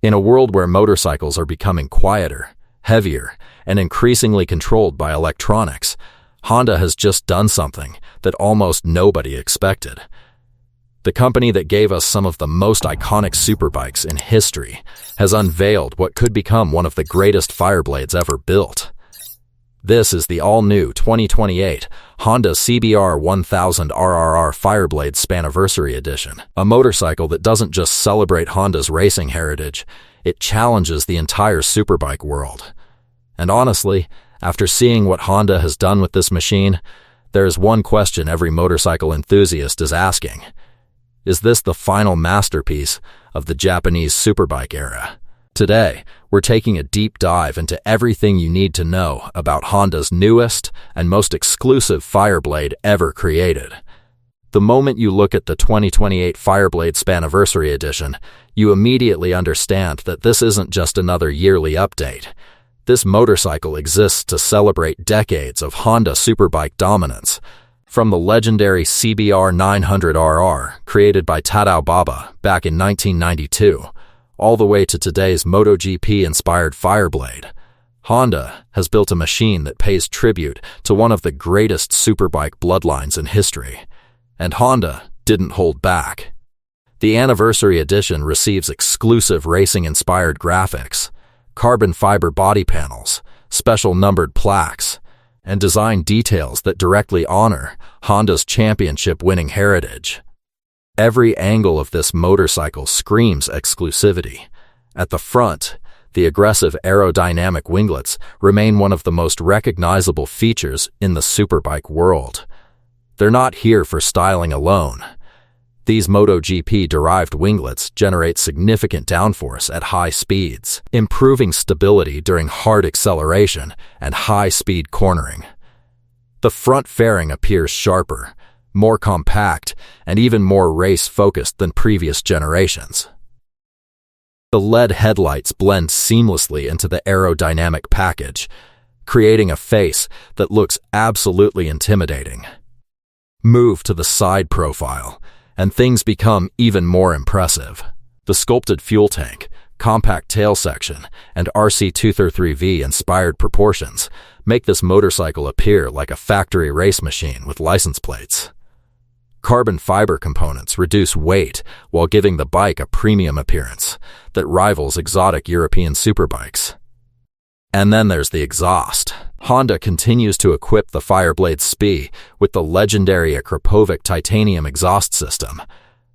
In a world where motorcycles are becoming quieter, heavier, and increasingly controlled by electronics, Honda has just done something that almost nobody expected. The company that gave us some of the most iconic superbikes in history has unveiled what could become one of the greatest Fireblades ever built. This is the all-new 2028 Honda CBR 1000 RRR Fireblade Spaniversary Edition, a motorcycle that doesn't just celebrate Honda's racing heritage, it challenges the entire superbike world. And honestly, after seeing what Honda has done with this machine, there is one question every motorcycle enthusiast is asking. Is this the final masterpiece of the Japanese superbike era? Today, we're taking a deep dive into everything you need to know about Honda's newest and most exclusive Fireblade ever created. The moment you look at the 2028 Fireblade Spaniversary Edition, you immediately understand that this isn't just another yearly update. This motorcycle exists to celebrate decades of Honda superbike dominance. From the legendary CBR 900RR, created by Tadao Baba back in 1992, all the way to today's MotoGP-inspired Fireblade, Honda has built a machine that pays tribute to one of the greatest superbike bloodlines in history. And Honda didn't hold back. The Anniversary Edition receives exclusive racing-inspired graphics, carbon fiber body panels, special numbered plaques, and design details that directly honor Honda's championship-winning heritage. Every angle of this motorcycle screams exclusivity. At the front, the aggressive aerodynamic winglets remain one of the most recognizable features in the superbike world. They're not here for styling alone. These MotoGP-derived winglets generate significant downforce at high speeds, improving stability during hard acceleration and high-speed cornering. The front fairing appears sharper, more compact, and even more race-focused than previous generations. The LED headlights blend seamlessly into the aerodynamic package, creating a face that looks absolutely intimidating. Move to the side profile, and things become even more impressive. The sculpted fuel tank, compact tail section, and RC233V-inspired proportions make this motorcycle appear like a factory race machine with license plates. Carbon fiber components reduce weight while giving the bike a premium appearance that rivals exotic European superbikes. And then there's the exhaust. Honda continues to equip the Fireblade SPI with the legendary Akrapovic titanium exhaust system.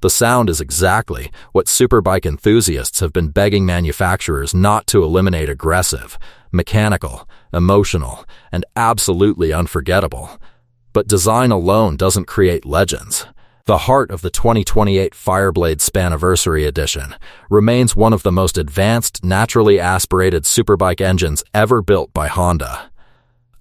The sound is exactly what superbike enthusiasts have been begging manufacturers not to eliminate: aggressive, mechanical, emotional, and absolutely unforgettable. But design alone doesn't create legends. The heart of the 2028 Fireblade Spaniversary Edition remains one of the most advanced, naturally aspirated superbike engines ever built by Honda.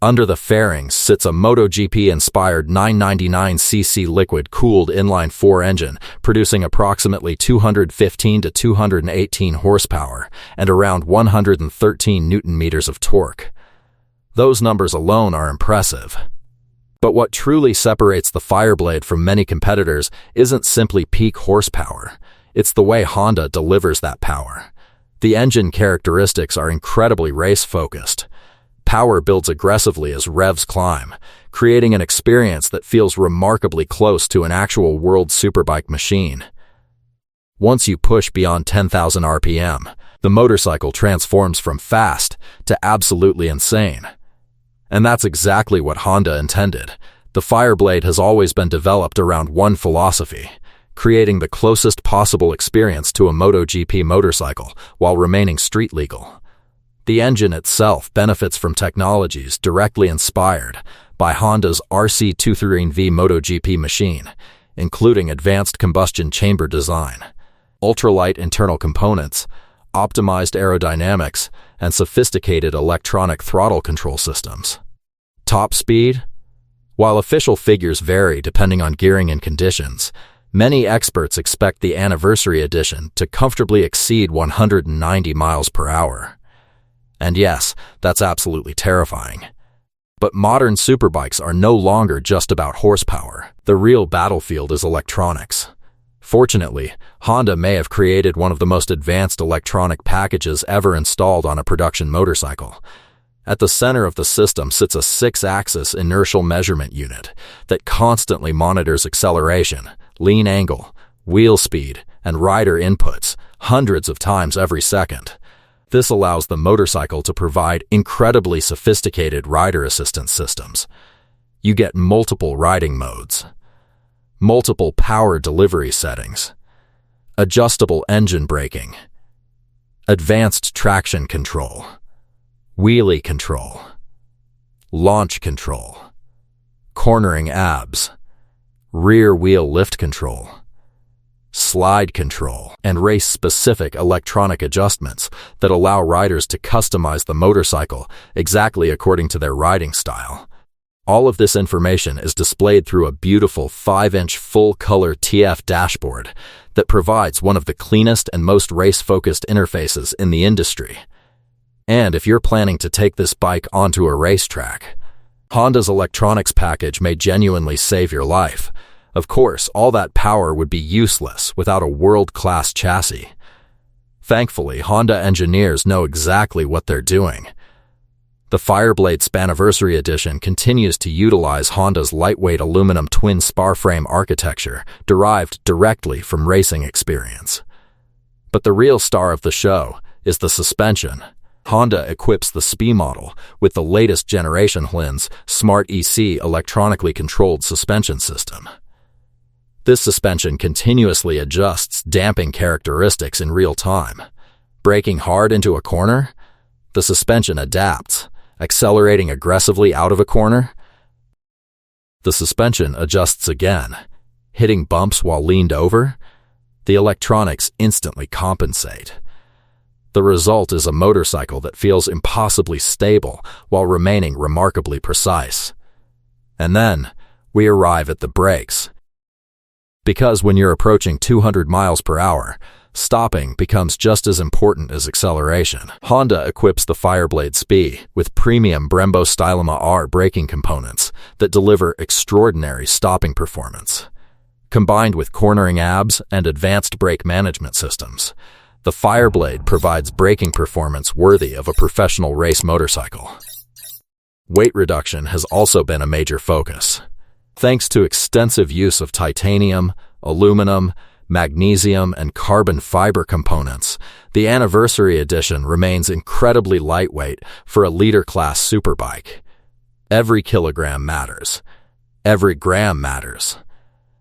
Under the fairings sits a MotoGP-inspired 999cc liquid-cooled inline-4 engine producing approximately 215 to 218 horsepower and around 113 Newton-meters of torque. Those numbers alone are impressive. But what truly separates the Fireblade from many competitors isn't simply peak horsepower. It's the way Honda delivers that power. The engine characteristics are incredibly race-focused. Power builds aggressively as revs climb, creating an experience that feels remarkably close to an actual world superbike machine. Once you push beyond 10,000 RPM, the motorcycle transforms from fast to absolutely insane. And that's exactly what Honda intended. The Fireblade has always been developed around one philosophy: creating the closest possible experience to a MotoGP motorcycle while remaining street legal. The engine itself benefits from technologies directly inspired by Honda's RC233V MotoGP machine, including advanced combustion chamber design, ultralight internal components, optimized aerodynamics, and sophisticated electronic throttle control systems. Top speed? While official figures vary depending on gearing and conditions, many experts expect the Anniversary Edition to comfortably exceed 190 miles per hour. And yes, that's absolutely terrifying. But modern superbikes are no longer just about horsepower. The real battlefield is electronics. Fortunately, Honda may have created one of the most advanced electronic packages ever installed on a production motorcycle. At the center of the system sits a 6-axis inertial measurement unit that constantly monitors acceleration, lean angle, wheel speed, and rider inputs hundreds of times every second. This allows the motorcycle to provide incredibly sophisticated rider assistance systems. You get multiple riding modes, multiple power delivery settings, adjustable engine braking, advanced traction control, wheelie control, launch control, cornering abs, rear wheel lift control, slide control, and race-specific electronic adjustments that allow riders to customize the motorcycle exactly according to their riding style. All of this information is displayed through a beautiful 5-inch full-color TF dashboard that provides one of the cleanest and most race-focused interfaces in the industry. And if you're planning to take this bike onto a racetrack, Honda's electronics package may genuinely save your life. Of course, all that power would be useless without a world-class chassis. Thankfully, Honda engineers know exactly what they're doing. The Fireblade Spaniversary Edition continues to utilize Honda's lightweight aluminum twin spar frame architecture derived directly from racing experience. But the real star of the show is the suspension. Honda equips the SPI model with the latest generation HLIN's Smart EC electronically controlled suspension system. This suspension continuously adjusts damping characteristics in real time. Braking hard into a corner, the suspension adapts. Accelerating aggressively out of a corner, the suspension adjusts again. Hitting bumps while leaned over, the electronics instantly compensate. The result is a motorcycle that feels impossibly stable while remaining remarkably precise. And then, we arrive at the brakes. Because when you're approaching 200 miles per hour, stopping becomes just as important as acceleration. Honda equips the Fireblade SPI with premium Brembo Stylema R braking components that deliver extraordinary stopping performance. Combined with cornering abs and advanced brake management systems, the Fireblade provides braking performance worthy of a professional race motorcycle. Weight reduction has also been a major focus. Thanks to extensive use of titanium, aluminum, magnesium, and carbon fiber components, the Anniversary Edition remains incredibly lightweight for a liter-class superbike. Every kilogram matters. Every gram matters.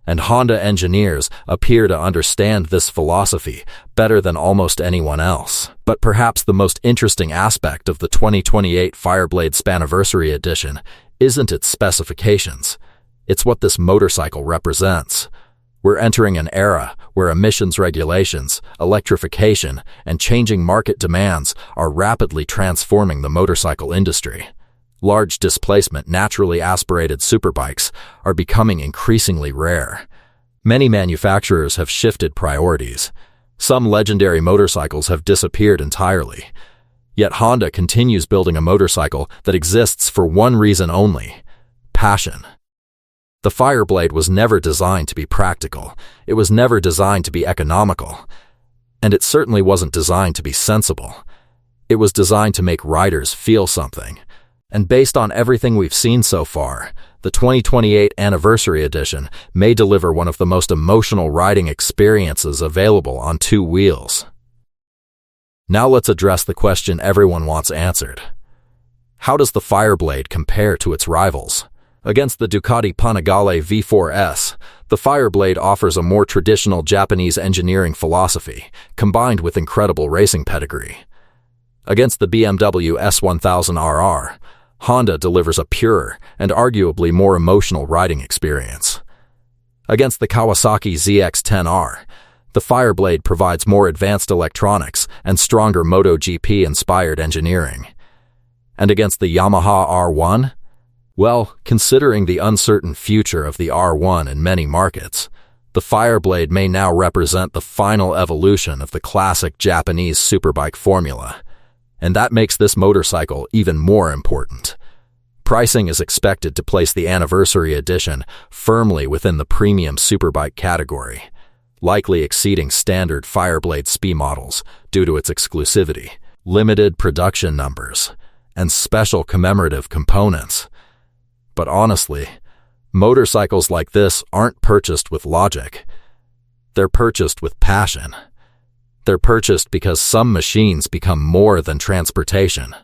And Honda engineers appear to understand this philosophy better than almost anyone else. But perhaps the most interesting aspect of the 2028 Fireblade Spaniversary Edition isn't its specifications. It's what this motorcycle represents. We're entering an era where emissions regulations, electrification, and changing market demands are rapidly transforming the motorcycle industry. Large displacement, naturally aspirated superbikes are becoming increasingly rare. Many manufacturers have shifted priorities. Some legendary motorcycles have disappeared entirely. Yet Honda continues building a motorcycle that exists for one reason only: passion. The Fireblade was never designed to be practical, it was never designed to be economical, and it certainly wasn't designed to be sensible. It was designed to make riders feel something. And based on everything we've seen so far, the 2028 Anniversary Edition may deliver one of the most emotional riding experiences available on two wheels. Now let's address the question everyone wants answered. How does the Fireblade compare to its rivals? Against the Ducati Panigale V4S, the Fireblade offers a more traditional Japanese engineering philosophy, combined with incredible racing pedigree. Against the BMW S1000RR, Honda delivers a purer and arguably more emotional riding experience. Against the Kawasaki ZX-10R, the Fireblade provides more advanced electronics and stronger MotoGP-inspired engineering. And against the Yamaha R1? Well, considering the uncertain future of the R1 in many markets, the Fireblade may now represent the final evolution of the classic Japanese superbike formula. And that makes this motorcycle even more important. Pricing is expected to place the Anniversary Edition firmly within the premium superbike category. likely exceeding standard Fireblade SPI models due to its exclusivity, limited production numbers, and special commemorative components. But honestly, motorcycles like this aren't purchased with logic. They're purchased with passion. They're purchased because some machines become more than transportation.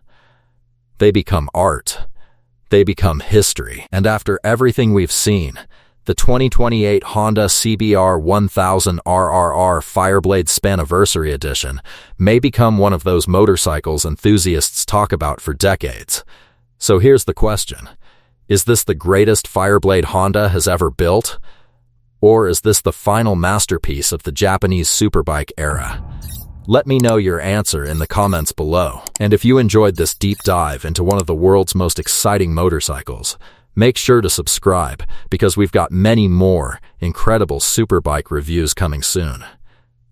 They become art. They become history. And after everything we've seen, the 2028 Honda CBR 1000 RRR Fireblade Spaniversary Edition may become one of those motorcycles enthusiasts talk about for decades. So here's the question. Is this the greatest Fireblade Honda has ever built? Or is this the final masterpiece of the Japanese Superbike era? Let me know your answer in the comments below. And if you enjoyed this deep dive into one of the world's most exciting motorcycles, make sure to subscribe because we've got many more incredible Superbike reviews coming soon.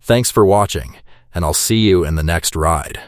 Thanks for watching, and I'll see you in the next ride.